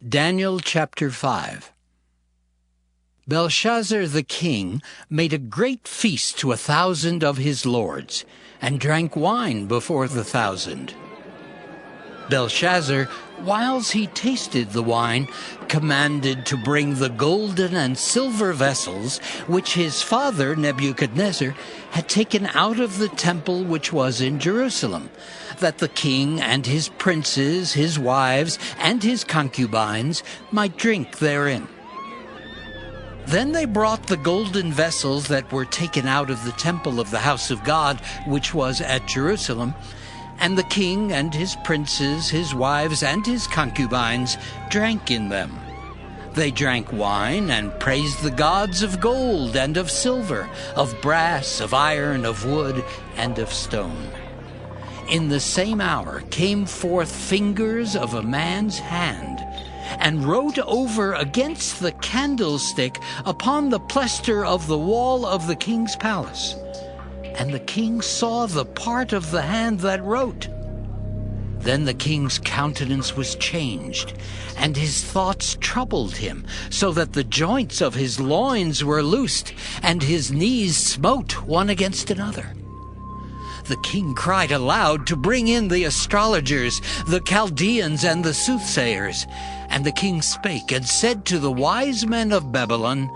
Daniel chapter 5. Belshazzar the king made a great feast to 1,000 of his lords, and drank wine before the 1,000. Belshazzar, whiles he tasted the wine, commanded to bring the golden and silver vessels which his father Nebuchadnezzar had taken out of the temple which was in Jerusalem, that the king and his princes, his wives, and his concubines might drink therein. Then they brought the golden vessels that were taken out of the temple of the house of God, which was at Jerusalem, and the king and his princes, his wives, and his concubines drank in them. They drank wine and praised the gods of gold and of silver, of brass, of iron, of wood, and of stone. In the same hour came forth fingers of a man's hand, and wrote over against the candlestick upon the plaister of the wall of the king's palace. And the king saw the part of the hand that wrote. Then the king's countenance was changed, and his thoughts troubled him, so that the joints of his loins were loosed, and his knees smote one against another. The king cried aloud to bring in the astrologers, the Chaldeans, and the soothsayers. And the king spake and said to the wise men of Babylon,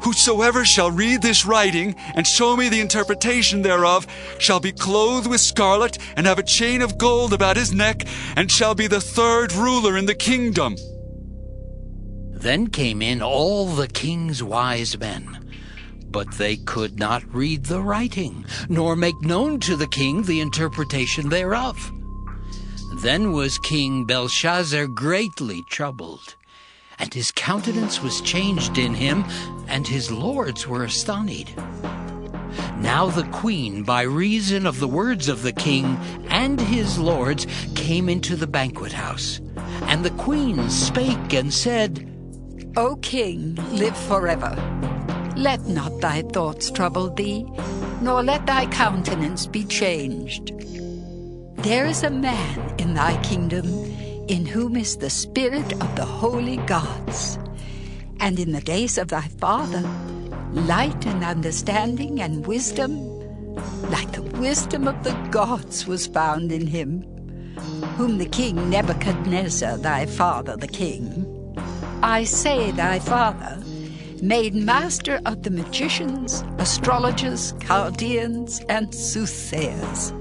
Whosoever shall read this writing, and show me the interpretation thereof, shall be clothed with scarlet, and have a chain of gold about his neck, and shall be the third ruler in the kingdom. Then came in all the king's wise men, but they could not read the writing, nor make known to the king the interpretation thereof. Then was King Belshazzar greatly troubled, and his countenance was changed in him, and his lords were astonied. Now the queen, by reason of the words of the king and his lords, came into the banquet house. And the queen spake and said, O king, live forever. Let not thy thoughts trouble thee, nor let thy countenance be changed. There is a man in thy kingdom in whom is the spirit of the holy gods. And in the days of thy father, light and understanding and wisdom, like the wisdom of the gods, was found in him, whom the king Nebuchadnezzar, thy father the king, I say thy father, made master of the magicians, astrologers, Chaldeans, and soothsayers.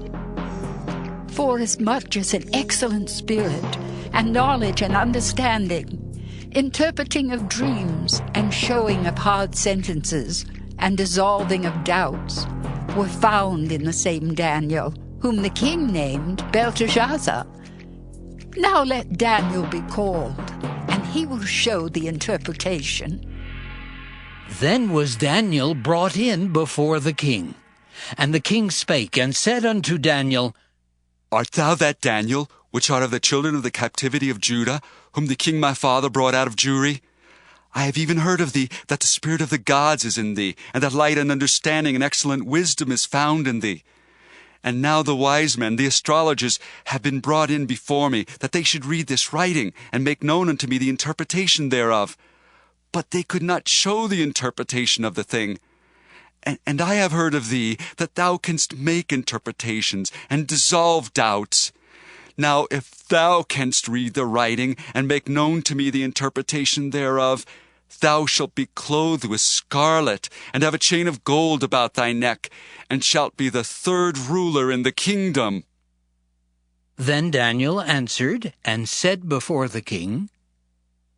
Forasmuch as an excellent spirit, and knowledge and understanding, interpreting of dreams, and showing of hard sentences, and dissolving of doubts, were found in the same Daniel, whom the king named Belteshazzar. Now let Daniel be called, and he will show the interpretation. Then was Daniel brought in before the king. And the king spake and said unto Daniel, Art thou that Daniel, which art of the children of the captivity of Judah, whom the king my father brought out of Jewry? I have even heard of thee, that the spirit of the gods is in thee, and that light and understanding and excellent wisdom is found in thee. And now the wise men, the astrologers, have been brought in before me, that they should read this writing, and make known unto me the interpretation thereof. But they could not show the interpretation of the thing. And I have heard of thee, that thou canst make interpretations, and dissolve doubts. Now if thou canst read the writing, and make known to me the interpretation thereof, thou shalt be clothed with scarlet, and have a chain of gold about thy neck, and shalt be the third ruler in the kingdom. Then Daniel answered and said before the king,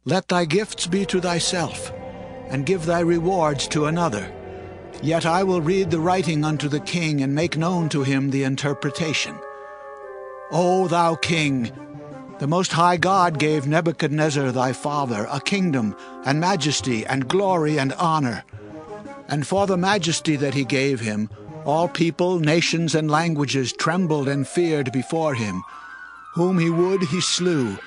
Let thy gifts be to thyself, and give thy rewards to another. Yet I will read the writing unto the king, and make known to him the interpretation. O thou king, the Most High God gave Nebuchadnezzar thy father a kingdom, and majesty, and glory, and honor. And for the majesty that he gave him, all people, nations, and languages trembled and feared before him. Whom he would he slew,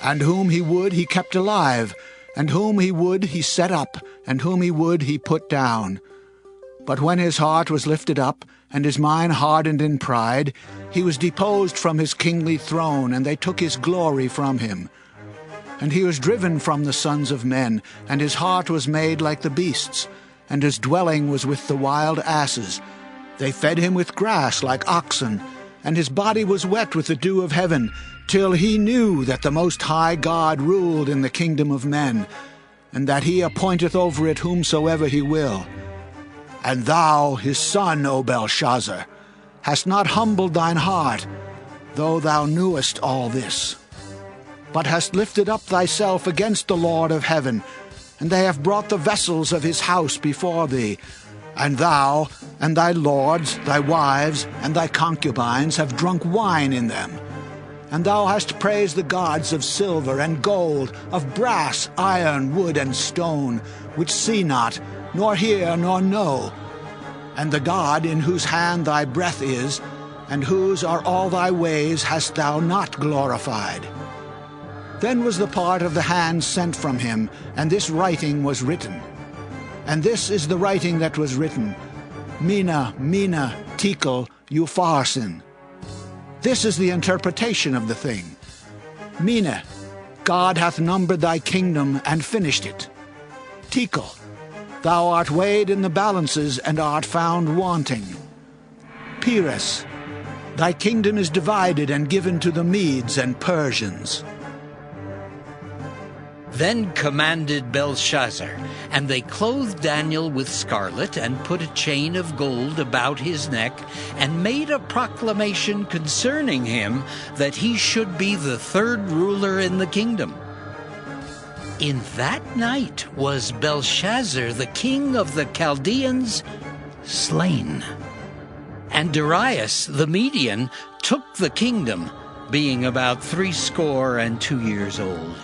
and whom he would he kept alive, and whom he would he set up, and whom he would he put down. But when his heart was lifted up, and his mind hardened in pride, he was deposed from his kingly throne, and they took his glory from him. And he was driven from the sons of men, and his heart was made like the beasts, and his dwelling was with the wild asses. They fed him with grass like oxen, and his body was wet with the dew of heaven, till he knew that the Most High God ruled in the kingdom of men, and that he appointeth over it whomsoever he will. And thou, his son, O Belshazzar, hast not humbled thine heart, though thou knewest all this, but hast lifted up thyself against the Lord of heaven, and they have brought the vessels of his house before thee. And thou, and thy lords, thy wives, and thy concubines have drunk wine in them. And thou hast praised the gods of silver and gold, of brass, iron, wood, and stone, which see not, nor hear, nor know. And the God in whose hand thy breath is, and whose are all thy ways, hast thou not glorified. Then was the part of the hand sent from him, and this writing was written. And this is the writing that was written: Mina, Mina, Tekel, Upharsin. This is the interpretation of the thing. Mina, God hath numbered thy kingdom and finished it. Tekel, thou art weighed in the balances and art found wanting. Peres, thy kingdom is divided and given to the Medes and Persians. Then commanded Belshazzar, and they clothed Daniel with scarlet, and put a chain of gold about his neck, and made a proclamation concerning him, that he should be the third ruler in the kingdom. In that night was Belshazzar, the king of the Chaldeans, slain. And Darius the Median took the kingdom, being about 62 years old.